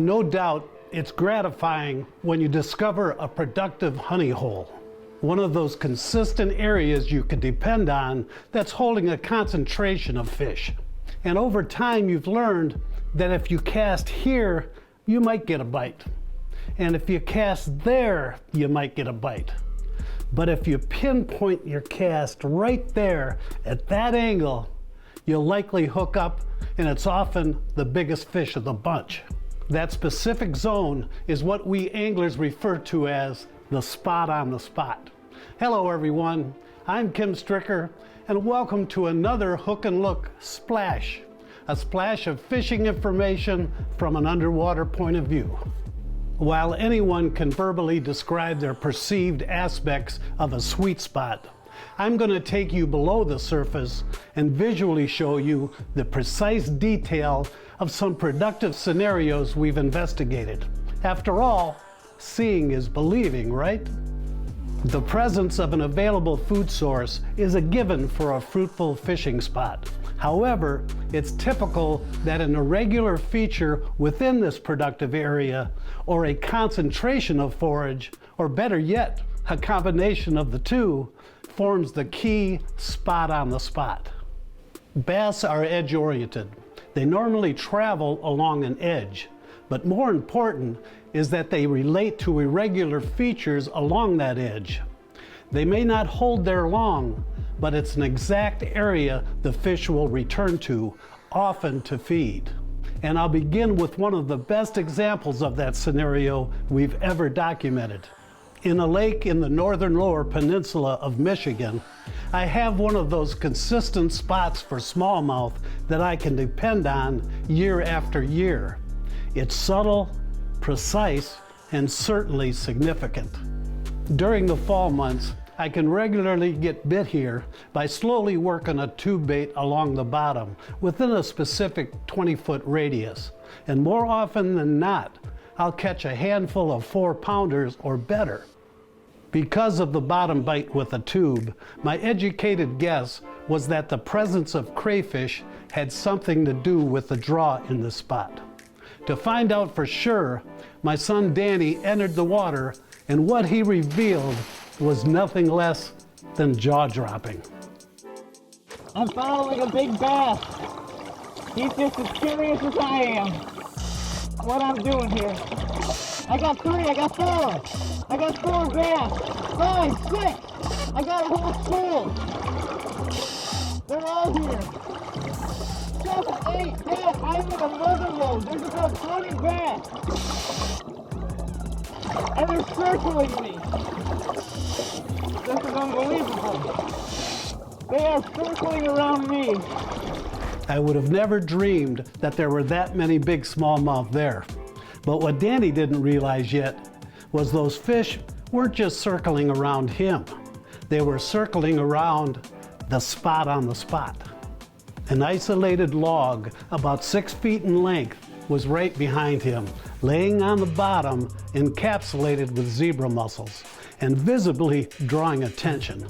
No doubt, it's gratifying when you discover a productive honey hole. One of those consistent areas you can depend on that's holding a concentration of fish. And over time, you've learned that if you cast here, you might get a bite. And if you cast there, you might get a bite. But if you pinpoint your cast right there at that angle, you'll likely hook up, and it's often the biggest fish of the bunch. That specific zone is what we anglers refer to as the spot on the spot. Hello everyone, I'm Kim Stricker, and welcome to another Hook and Look Splash, a splash of fishing information from an underwater point of view. While anyone can verbally describe their perceived aspects of a sweet spot, I'm going to take you below the surface and visually show you the precise detail of some productive scenarios we've investigated. After all, seeing is believing, right? The presence of an available food source is a given for a fruitful fishing spot. However, it's typical that an irregular feature within this productive area, or a concentration of forage, or better yet, a combination of the two, forms the key spot on the spot. Bass are edge-oriented. They normally travel along an edge, but more important is that they relate to irregular features along that edge. They may not hold there long, but it's an exact area the fish will return to, often to feed. And I'll begin with one of the best examples of that scenario we've ever documented. In a lake in the northern lower peninsula of Michigan, I have one of those consistent spots for smallmouth that I can depend on year after year. It's subtle, precise, and certainly significant. During the fall months, I can regularly get bit here by slowly working a tube bait along the bottom within a specific 20-foot radius. And more often than not, I'll catch a handful of 4-pounders or better. Because of the bottom bite with a tube, my educated guess was that the presence of crayfish had something to do with the draw in this spot. To find out for sure, my son Danny entered the water, and what he revealed was nothing less than jaw-dropping. I'm following a big bass. He's just as curious as I am what I'm doing here. I got 3, I got 4. I got 4 bass, 5, 6. I got a whole school. They're all here. 7, 8, 10. I'm in another load. There's about 20 bass. And they're circling me. This is unbelievable. They are circling around me. I would have never dreamed that there were that many big smallmouth there. But what Danny didn't realize yet was those fish weren't just circling around him. They were circling around the spot on the spot. An isolated log about 6 feet in length was right behind him, laying on the bottom, encapsulated with zebra mussels, and visibly drawing attention.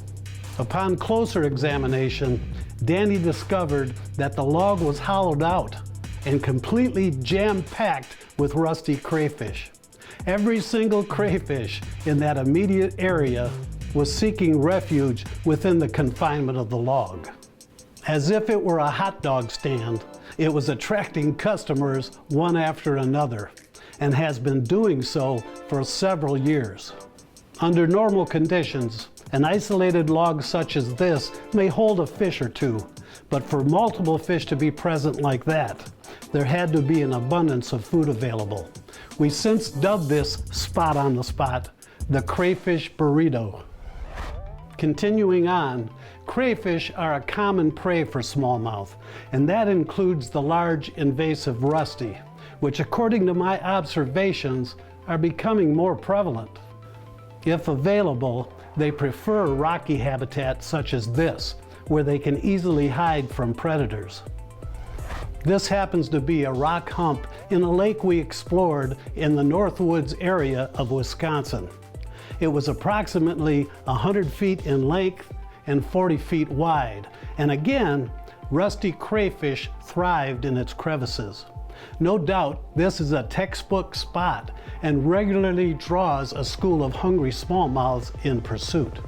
Upon closer examination, Danny discovered that the log was hollowed out and completely jam-packed with rusty crayfish. Every single crayfish in that immediate area was seeking refuge within the confinement of the log. As if it were a hot dog stand, it was attracting customers one after another, and has been doing so for several years. Under normal conditions, an isolated log such as this may hold a fish or two, but for multiple fish to be present like that, there had to be an abundance of food available. We since dubbed this spot on the spot the crayfish burrito. Continuing on, crayfish are a common prey for smallmouth, and that includes the large invasive rusty, which according to my observations are becoming more prevalent. If available, they prefer rocky habitat such as this, where they can easily hide from predators. This happens to be a rock hump in a lake we explored in the Northwoods area of Wisconsin. It was approximately 100 feet in length and 40 feet wide, and again, rusty crayfish thrived in its crevices. No doubt this is a textbook spot and regularly draws a school of hungry smallmouths in pursuit.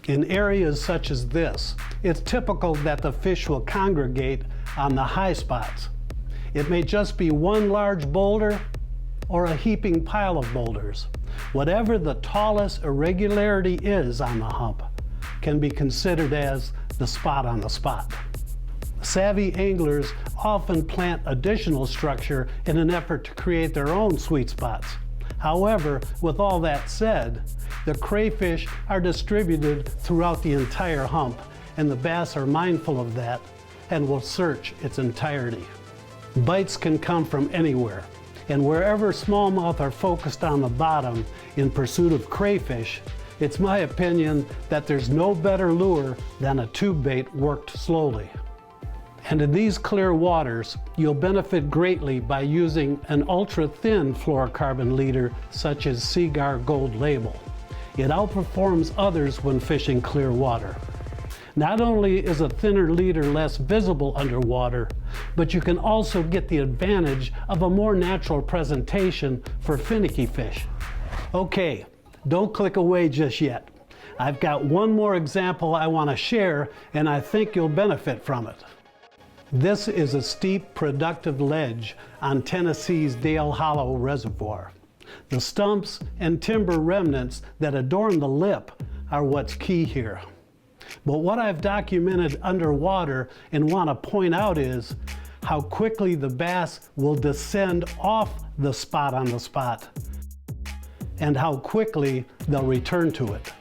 In areas such as this, it's typical that the fish will congregate on the high spots. It may just be one large boulder or a heaping pile of boulders. Whatever the tallest irregularity is on the hump can be considered as the spot on the spot. Savvy anglers often plant additional structure in an effort to create their own sweet spots. However, with all that said, the crayfish are distributed throughout the entire hump, and the bass are mindful of that and will search its entirety. Bites can come from anywhere, and wherever smallmouth are focused on the bottom in pursuit of crayfish, it's my opinion that there's no better lure than a tube bait worked slowly. And in these clear waters, you'll benefit greatly by using an ultra-thin fluorocarbon leader such as Seaguar Gold Label. It outperforms others when fishing clear water. Not only is a thinner leader less visible underwater, but you can also get the advantage of a more natural presentation for finicky fish. Okay, don't click away just yet. I've got one more example I want to share, and I think you'll benefit from it. This is a steep, productive ledge on Tennessee's Dale Hollow Reservoir. The stumps and timber remnants that adorn the lip are what's key here. But what I've documented underwater and want to point out is how quickly the bass will descend off the spot on the spot and how quickly they'll return to it.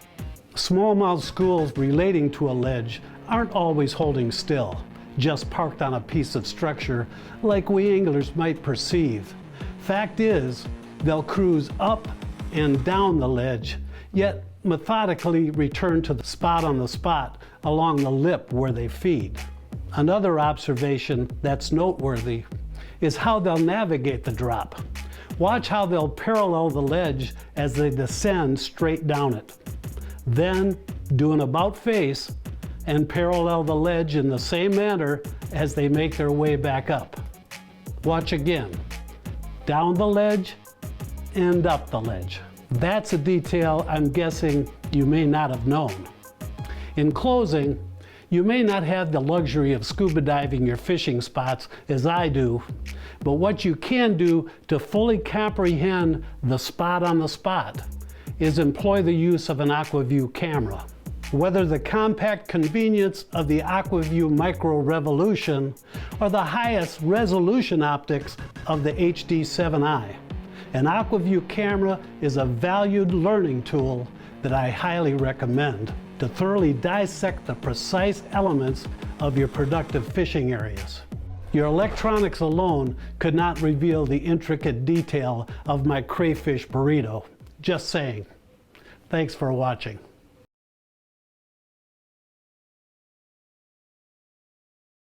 Smallmouth schools relating to a ledge aren't always holding still, just parked on a piece of structure like we anglers might perceive. Fact is, they'll cruise up and down the ledge, yet methodically return to the spot on the spot along the lip where they feed. Another observation that's noteworthy is how they'll navigate the drop. Watch how they'll parallel the ledge as they descend straight down it. Then do an about face and parallel the ledge in the same manner as they make their way back up. Watch again. Down the ledge and up the ledge. That's a detail I'm guessing you may not have known. In closing, you may not have the luxury of scuba diving your fishing spots as I do, but what you can do to fully comprehend the spot on the spot is employ the use of an AquaView camera. Whether the compact convenience of the AquaView Micro Revolution or the highest resolution optics of the HD7i, an AquaView camera is a valued learning tool that I highly recommend to thoroughly dissect the precise elements of your productive fishing areas. Your electronics alone could not reveal the intricate detail of my crayfish burrito. Just saying. Thanks for watching.